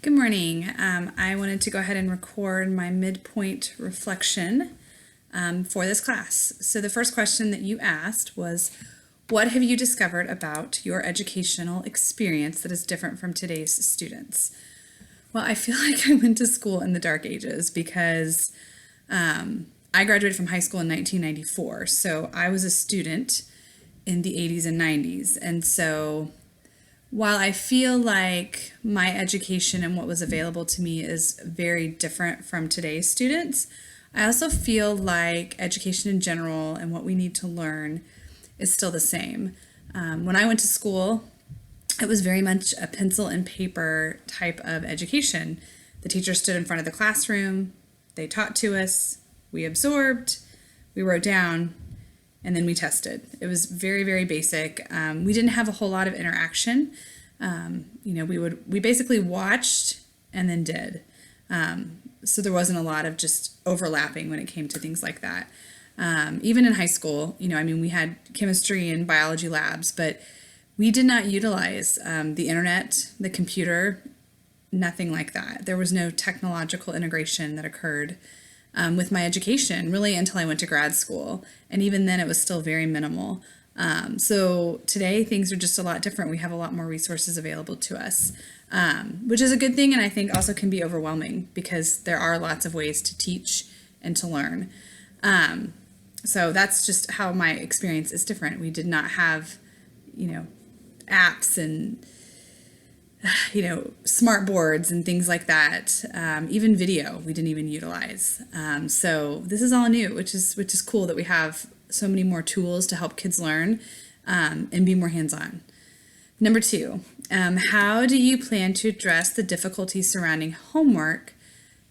Good morning. I wanted to go ahead and record my midpoint reflection for this class. So the first question that you asked was, what have you discovered about your educational experience that is different from today's students? Well, I feel like I went to school in the dark ages because I graduated from high school in 1994. So I was a student in the 80s and 90s. And so while I feel like my education and what was available to me is very different from today's students, I also feel like education in general and what we need to learn is still the same. When I went to school, it was very much a pencil and paper type of education. The teacher stood in front of the classroom, they taught to us, we absorbed, we wrote down, and then we tested. It was very, very basic. We didn't have a whole lot of interaction. We basically watched and then did. So there wasn't a lot of just overlapping when it came to things like that. Even in high school, we had chemistry and biology labs, but we did not utilize the internet, the computer, nothing like that. There was no technological integration that occurred with my education really until I went to grad school. And even then it was still very minimal. So today things are just a lot different. We have a lot more resources available to us, which is a good thing. And I think also can be overwhelming because there are lots of ways to teach and to learn. So that's just how my experience is different. We did not have, apps and smart boards and things like that. Even video, we didn't even utilize. So this is all new, which is cool that we have so many more tools to help kids learn and be more hands-on. Number 2, how do you plan to address the difficulties surrounding homework?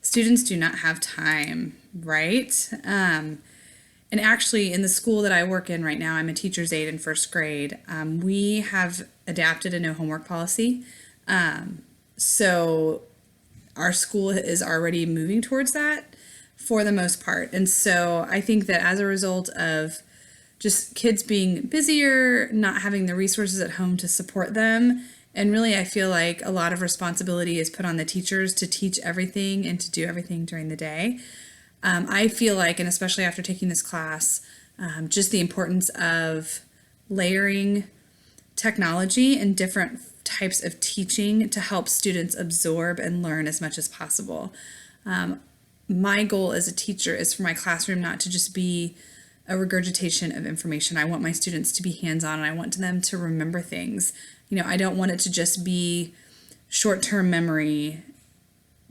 Students do not have time, right? And actually, in the school that I work in right now, I'm a teacher's aide in first grade. We have adapted a no homework policy. So our school is already moving towards that for the most part. And so I think that as a result of just kids being busier, not having the resources at home to support them, and really I feel like a lot of responsibility is put on the teachers to teach everything and to do everything during the day. I feel like, and especially after taking this class, just the importance of layering technology and different types of teaching to help students absorb and learn as much as possible. My goal as a teacher is for my classroom not to just be a regurgitation of information. I want my students to be hands-on and I want them to remember things. I don't want it to just be short-term memory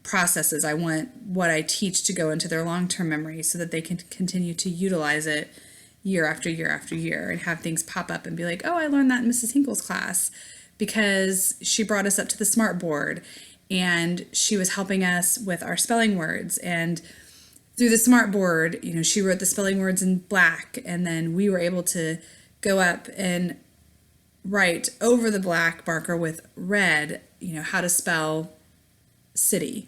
processes. I want what I teach to go into their long-term memory so that they can continue to utilize it year after year after year and have things pop up and be like, oh, I learned that in Mrs. Hinkle's class because she brought us up to the smart board and she was helping us with our spelling words. And through the smart board, she wrote the spelling words in black and then we were able to go up and write over the black marker with red, how to spell city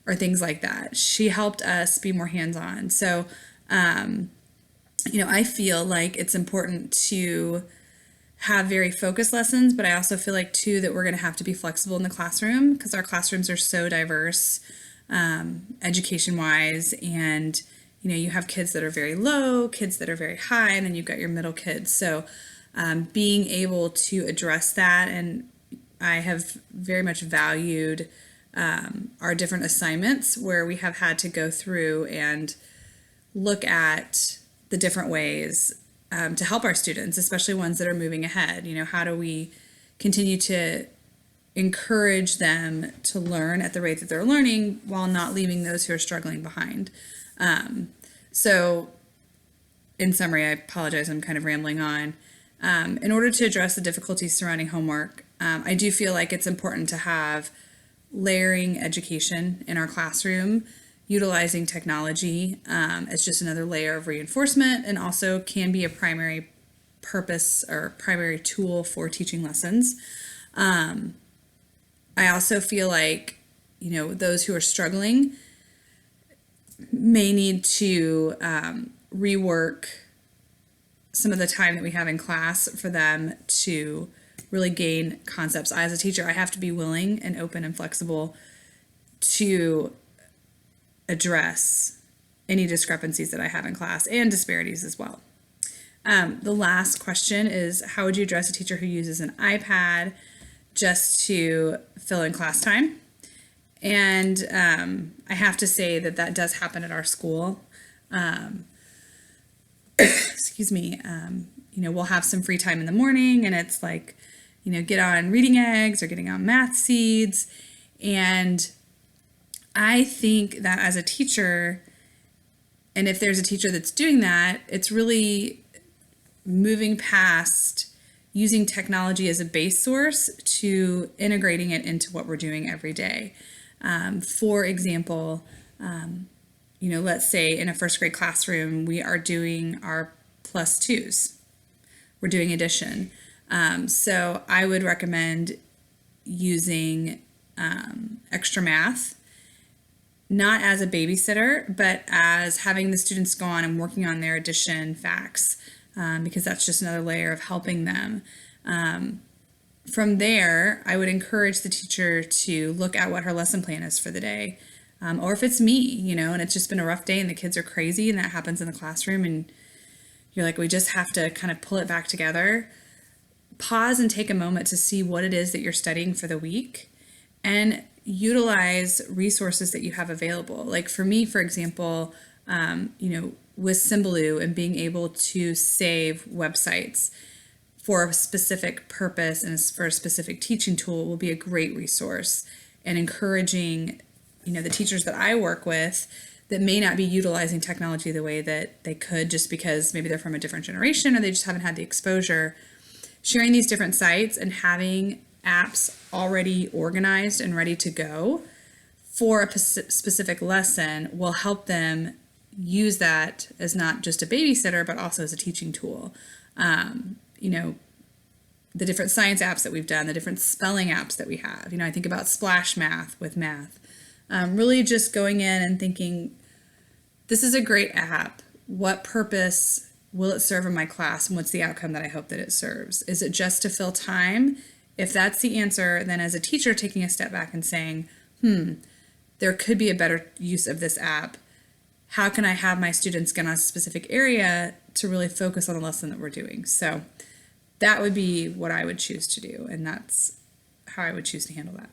or things like that. She helped us be more hands-on. So, I feel like it's important to have very focused lessons, but I also feel like too that we're going to have to be flexible in the classroom because our classrooms are so diverse, education-wise, and you have kids that are very low, kids that are very high, and then you've got your middle kids. So, being able to address that, and I have very much valued our different assignments where we have had to go through and look at the different ways to help our students, especially ones that are moving ahead. How do we continue to encourage them to learn at the rate that they're learning while not leaving those who are struggling behind? So in summary, I apologize, I'm kind of rambling on. In order to address the difficulties surrounding homework, I do feel like it's important to have layering education in our classroom, utilizing technology as just another layer of reinforcement, and also can be a primary purpose or primary tool for teaching lessons. I also feel like, those who are struggling may need to rework some of the time that we have in class for them to really gain concepts. As a teacher, I have to be willing and open and flexible to address any discrepancies that I have in class and disparities as well. The last question is, how would you address a teacher who uses an iPad just to fill in class time? And I have to say that that does happen at our school. Excuse me. We'll have some free time in the morning, and it's like, get on reading eggs or getting on math seeds. And I think that as a teacher, and if there's a teacher that's doing that, it's really moving past using technology as a base source to integrating it into what we're doing every day. For example, let's say in a first grade classroom, we are doing our +2s. We're doing addition. So I would recommend using extra math, not as a babysitter, but as having the students go on and working on their addition facts, because that's just another layer of helping them. From there, I would encourage the teacher to look at what her lesson plan is for the day. Or if it's me, and it's just been a rough day and the kids are crazy and that happens in the classroom and you're like, we just have to kind of pull it back together. Pause and take a moment to see what it is that you're studying for the week and utilize resources that you have available. Like for me, for example, with Symbaloo and being able to save websites for a specific purpose and for a specific teaching tool will be a great resource, and encouraging, the teachers that I work with that may not be utilizing technology the way that they could just because maybe they're from a different generation or they just haven't had the exposure. Sharing these different sites and having apps already organized and ready to go for a specific lesson will help them use that as not just a babysitter, but also as a teaching tool. The different science apps that we've done, the different spelling apps that we have. I think about Splash Math with math. Really just going in and thinking, this is a great app. What purpose will it serve in my class, and what's the outcome that I hope that it serves? Is it just to fill time? If that's the answer, then as a teacher, taking a step back and saying, there could be a better use of this app. How can I have my students get on a specific area to really focus on the lesson that we're doing? So that would be what I would choose to do, and that's how I would choose to handle that.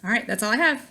All right, that's all I have.